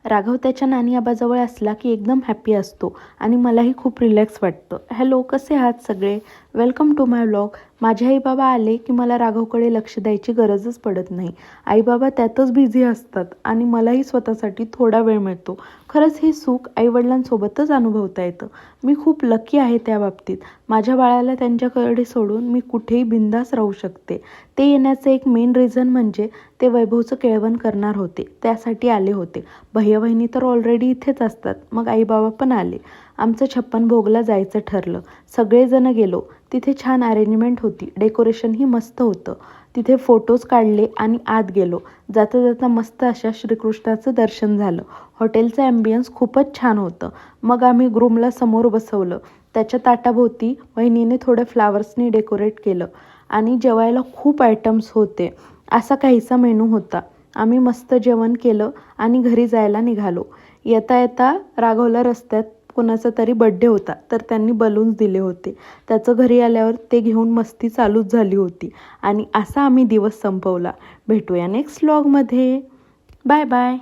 राघव त्याच्या नानी आबाजवळ असला की एकदम हॅप्पी असतो आणि मलाही खूप रिलॅक्स वाटतं. हॅलो, कसे आहात सगळे? Welcome to my vlog. माझे आई बाबा आले की मला राघवकडे लक्ष द्यायची गरजच पडत नाही. आई बाबा त्यातच बिझी असतात आणि मलाही स्वतःसाठी थोडा वेळ मिळतो. खरंच हे सुख आईवडिलांसोबतच अनुभवता येतं. मी खूप लकी आहे त्या बाबतीत. माझ्या बाळाला त्यांच्याकडे सोडून मी कुठेही बिंदास राहू शकते. ते येण्याचं एक मेन रिझन म्हणजे ते वैभवचं केळवण करणार होते, त्यासाठी आले होते. भैया बहिणी तर ऑलरेडी इथेच असतात. मग आई बाबा पण आले. आमचं 56 भोगला जायचं ठरलं. सगळेजण गेलो. तिथे छान अरेंजमेंट होती. डेकोरेशनही मस्त होतं. तिथे फोटोज काढले आणि आत गेलो. जाता जाता मस्त अशा श्रीकृष्णाचं दर्शन झालं. हॉटेलचं ॲम्बियन्स खूपच छान होतं. मग आम्ही ग्रूमला समोर बसवलं. त्याच्या ताटाभोवती वहिनीने थोडे फ्लावर्सनी डेकोरेट केलं आणि जेवायला खूप आयटम्स होते. असा काहीसा मेनू होता. आम्ही मस्त जेवण केलं आणि घरी जायला निघालो. येता येता राघवला रस्त्यात कोणाचा तरी बड्डे होता, तर त्यांनी बलून्स दिले होते. त्याचं घरी आल्यावर ते घेऊन मस्ती चालूच झाली होती आणि असा आम्ही दिवस संपवला. भेटूया नेक्स्ट व्लॉगमध्ये. Bye bye.